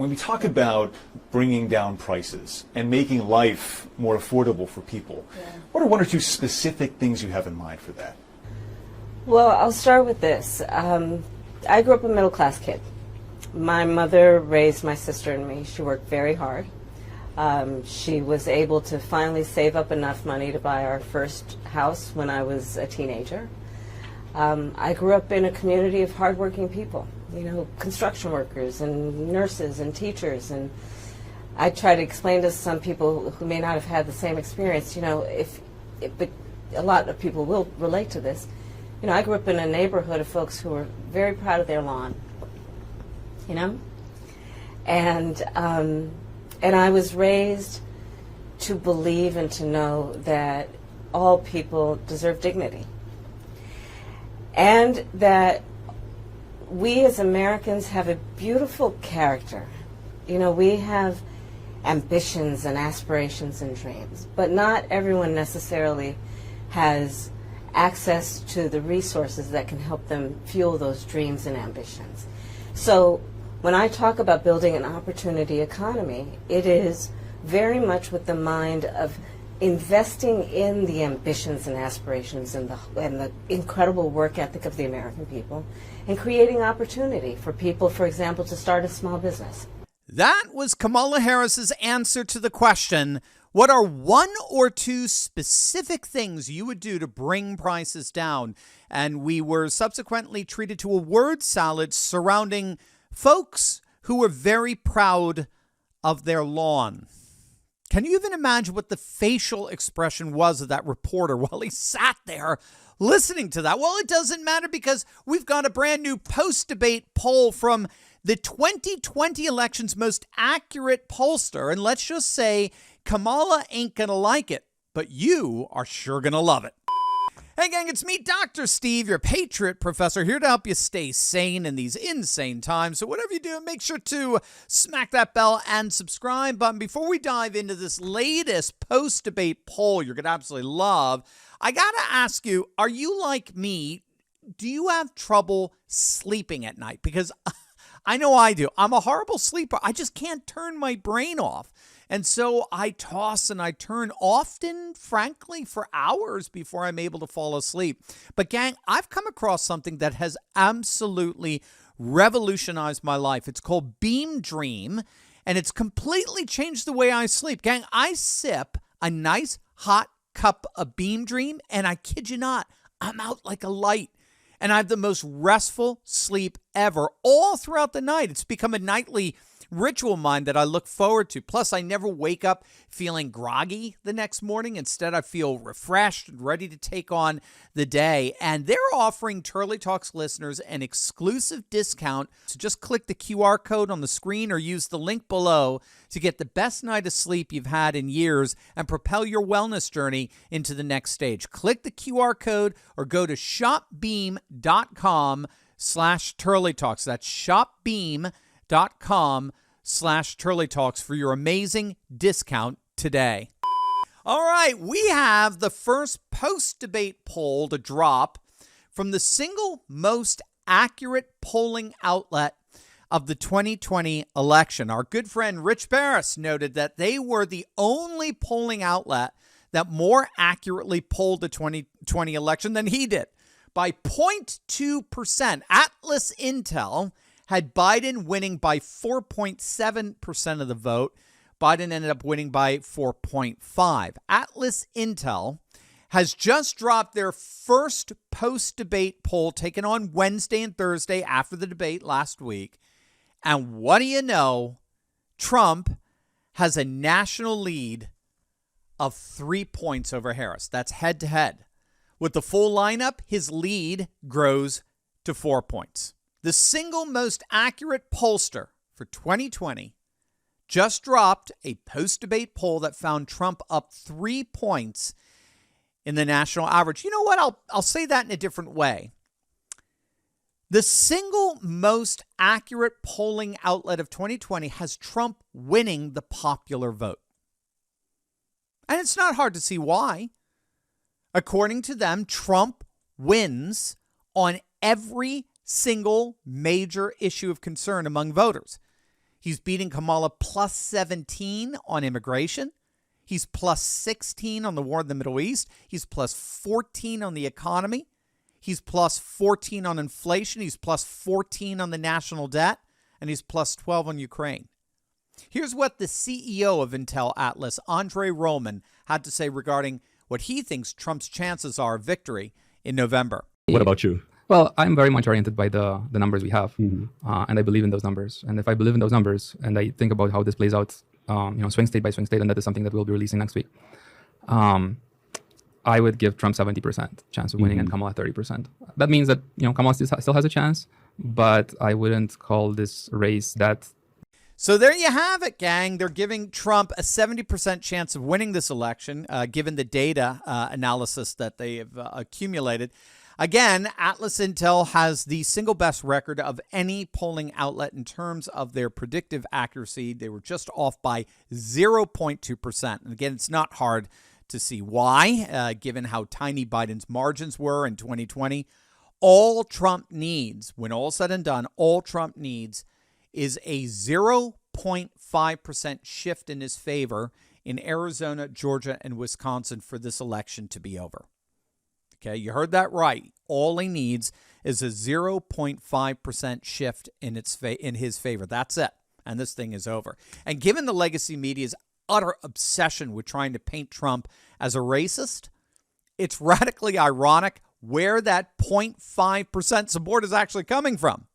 When we talk about bringing down prices and making life more affordable for people, what are one or two specific things you have in mind for that? Well, I'll start with this. I grew up a middle-class kid. My mother raised my sister and me. She worked very hard. She was able to finally save up enough money to buy our first house when I was a teenager. I grew up in a community of hardworking people, you know, construction workers and nurses and teachers. And I try to explain to some people who may not have had the same experience, you know, but a lot of people will relate to this. You know, I grew up in a neighborhood of folks who were very proud of their lawn, you know, and I was raised to believe and to know that all people deserve dignity, and that we as Americans have a beautiful character. You know, we have ambitions and aspirations and dreams, but not everyone necessarily has access to the resources that can help them fuel those dreams and ambitions. So when I talk about building an opportunity economy, it is very much with the mind of investing in the ambitions and aspirations and the incredible work ethic of the American people, and creating opportunity for people, for example, to start a small business. That was Kamala Harris's answer to the question, what are one or two specific things you would do to bring prices down? And we were subsequently treated to a word salad surrounding folks who were very proud of their lawn. Can you even imagine what the facial expression was of that reporter while he sat there listening to that? Well, it doesn't matter because we've got a brand new post-debate poll from the 2020 election's most accurate pollster. And let's just say Kamala ain't going to like it, but you are sure going to love it. Hey, gang, it's me, Dr. Steve, your Patriot Professor, here to help you stay sane in these insane times. So whatever you do, make sure to smack that bell and subscribe button. Before we dive into this latest post-debate poll you're going to absolutely love, I got to ask you, are you like me? Do you have trouble sleeping at night? Because I know I do. I'm a horrible sleeper. I just can't turn my brain off. And so I toss and I turn often, frankly, for hours before I'm able to fall asleep. But gang, I've come across something that has absolutely revolutionized my life. It's called Beam Dream, and it's completely changed the way I sleep. Gang, I sip a nice hot cup of Beam Dream, and I kid you not, I'm out like a light. And I have the most restful sleep ever all throughout the night. It's become a nightly ritual of mine that I look forward to. Plus, I never wake up feeling groggy the next morning. Instead, I feel refreshed and ready to take on the day. And they're offering Turley Talks listeners an exclusive discount. So just click the QR code on the screen or use the link below to get the best night of sleep you've had in years and propel your wellness journey into the next stage. Click the QR code or go to shopbeam.com/Turley Talks. That's shopbeam.com/Turley Talks for your amazing discount today. All right, we have the first post-debate poll to drop from the single most accurate polling outlet of the 2020 election. Our good friend Rich Barris noted that they were the only polling outlet that more accurately polled the 2020 election than he did. By 0.2%, Atlas Intel had Biden winning by 4.7% of the vote. Biden ended up winning by 4.5%. Atlas Intel has just dropped their first post-debate poll taken on Wednesday and Thursday after the debate last week. And what do you know? Trump has a national lead of 3 points over Harris. That's head-to-head. With the full lineup, his lead grows to 4 points. The single most accurate pollster for 2020 just dropped a post-debate poll that found Trump up 3 points in the national average. You know what? I'll say that in a different way. The single most accurate polling outlet of 2020 has Trump winning the popular vote. And it's not hard to see why. According to them, Trump wins on every single major issue of concern among voters. He's beating Kamala plus 17 on immigration. He's plus 16 on the war in the Middle East. He's plus 14 on the economy. He's plus 14 on inflation. He's plus 14 on the national debt. And he's plus 12 on Ukraine. Here's what the CEO of Intel Atlas, Andre Roman, had to say regarding what he thinks Trump's chances are of victory in November. What about you? Well, I'm very much oriented by the numbers we have, and I believe in those numbers. And if I believe in those numbers, and I think about how this plays out, swing state by swing state, and that is something that we'll be releasing next week, I would give Trump 70% chance of winning and Kamala 30%. That means that Kamala still has a chance, but I wouldn't call this race that. So there you have it, gang. They're giving Trump a 70% chance of winning this election, given the data analysis that they have accumulated. Again, Atlas Intel has the single best record of any polling outlet in terms of their predictive accuracy. They were just off by 0.2%. And again, it's not hard to see why, given how tiny Biden's margins were in 2020. All Trump needs, when all said and done, all Trump needs is a 0.5% shift in his favor in Arizona, Georgia, and Wisconsin for this election to be over. Okay, you heard that right. All he needs is a 0.5% shift in his favor. That's it. And this thing is over. And given the legacy media's utter obsession with trying to paint Trump as a racist, it's radically ironic where that 0.5% support is actually coming from.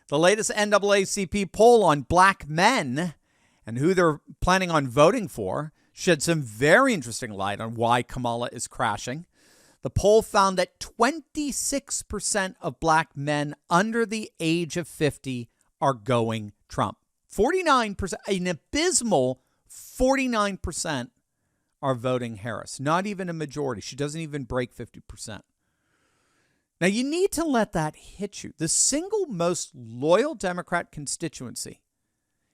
The latest NAACP poll on black men and who they're planning on voting for shed some very interesting light on why Kamala is crashing. The poll found that 26% of black men under the age of 50 are going Trump. 49%, an abysmal 49% are voting Harris. Not even a majority. She doesn't even break 50%. Now, you need to let that hit you. The single most loyal Democrat constituency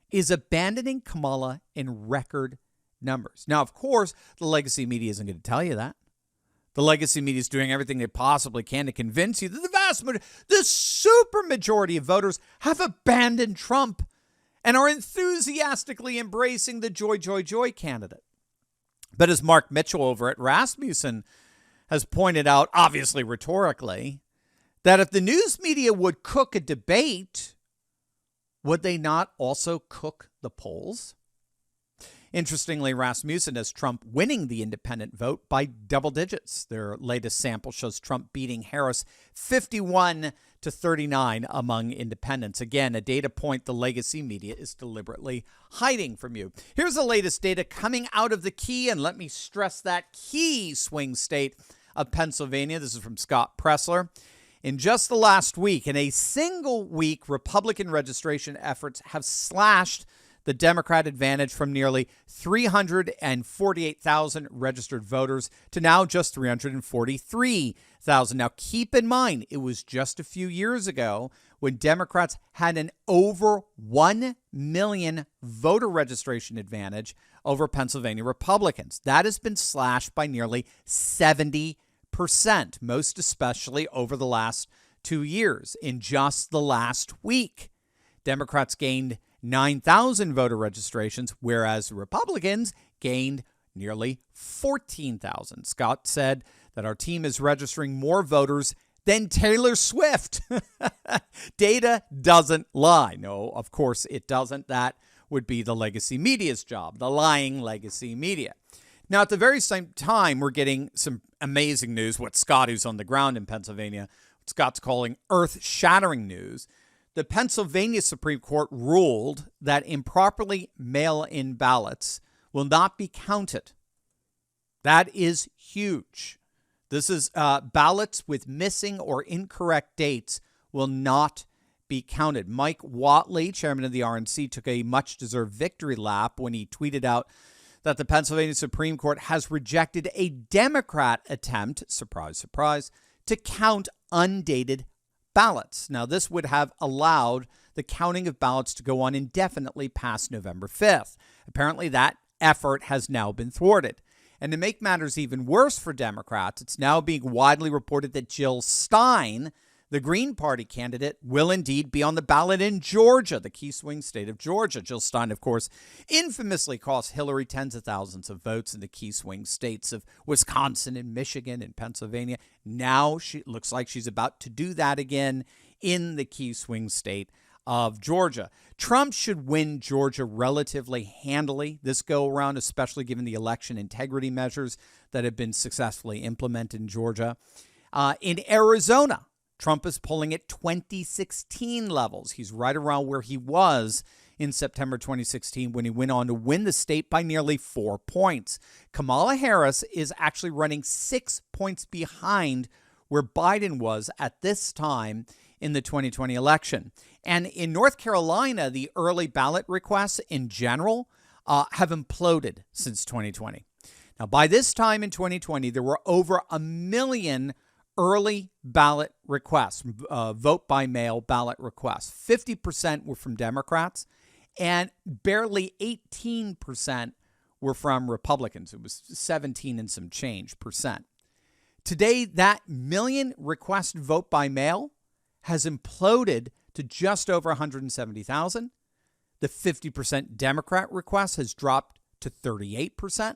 is abandoning Kamala in record numbers. Now, of course, the legacy media isn't going to tell you that. The legacy media is doing everything they possibly can to convince you that the super majority of voters have abandoned Trump and are enthusiastically embracing the joy candidate. But as Mark Mitchell over at Rasmussen has pointed out, obviously rhetorically, that if the news media would cook a debate, would they not also cook the polls? Interestingly, Rasmussen has Trump winning the independent vote by double digits. Their latest sample shows Trump beating Harris 51-39 among independents. Again, a data point the legacy media is deliberately hiding from you. Here's the latest data coming out of the key, and let me stress that key swing state of Pennsylvania. This is from Scott Pressler. In just the last week, in a single week, Republican registration efforts have slashed the Democrat advantage from nearly 348,000 registered voters to now just 343,000. Now, keep in mind, it was just a few years ago when Democrats had an over 1 million voter registration advantage over Pennsylvania Republicans. That has been slashed by nearly 70%, most especially over the last 2 years. In just the last week, Democrats gained 9,000 voter registrations, whereas Republicans gained nearly 14,000. Scott said that our team is registering more voters than Taylor Swift. Data doesn't lie. No, of course it doesn't. That would be the legacy media's job, the lying legacy media. Now, at the very same time, we're getting some amazing news, what Scott, who's on the ground in Pennsylvania, what Scott's calling earth-shattering news. The Pennsylvania Supreme Court ruled that improperly mail-in ballots will not be counted. That is huge. This is ballots with missing or incorrect dates will not be counted. Mike Whatley, chairman of the RNC, took a much-deserved victory lap when he tweeted out that the Pennsylvania Supreme Court has rejected a Democrat attempt, surprise, surprise, to count undated ballots. Now, this would have allowed the counting of ballots to go on indefinitely past November 5th. Apparently, that effort has now been thwarted. And to make matters even worse for Democrats, it's now being widely reported that Jill Stein, The Green Party candidate will indeed be on the ballot in Georgia, the key swing state of Georgia. Jill Stein, of course, infamously cost Hillary tens of thousands of votes in the key swing states of Wisconsin and Michigan and Pennsylvania. Now she looks like she's about to do that again in the key swing state of Georgia. Trump should win Georgia relatively handily this go around, especially given the election integrity measures that have been successfully implemented in Georgia. In Arizona, Trump is polling at 2016 levels. He's right around where he was in September 2016 when he went on to win the state by nearly 4 points. Kamala Harris is actually running 6 points behind where Biden was at this time in the 2020 election. And in North Carolina, the early ballot requests in general have imploded since 2020. Now, by this time in 2020, there were over 1 million early ballot requests, vote by mail ballot requests. 50% were from Democrats, and barely 18% were from Republicans. It was 17 and some change percent. Today, that million request vote by mail has imploded to just over 170,000. The 50% Democrat request has dropped to 38%,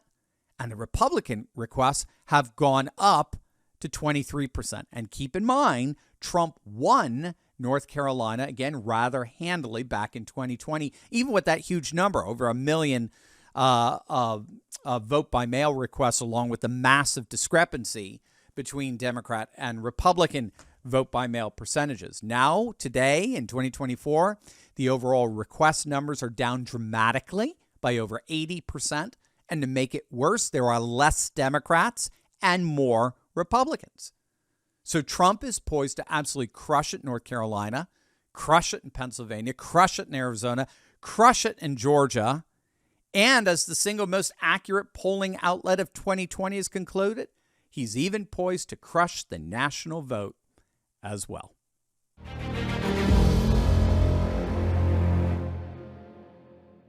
and the Republican requests have gone up to 23%. And keep in mind, Trump won North Carolina, again, rather handily back in 2020, even with that huge number, over 1 million vote by mail requests, along with the massive discrepancy between Democrat and Republican vote by mail percentages. Now, today in 2024, the overall request numbers are down dramatically by over 80%. And to make it worse, there are less Democrats and more Republicans. So Trump is poised to absolutely crush it in North Carolina, crush it in Pennsylvania, crush it in Arizona, crush it in Georgia. And as the single most accurate polling outlet of 2020 has concluded, he's even poised to crush the national vote as well.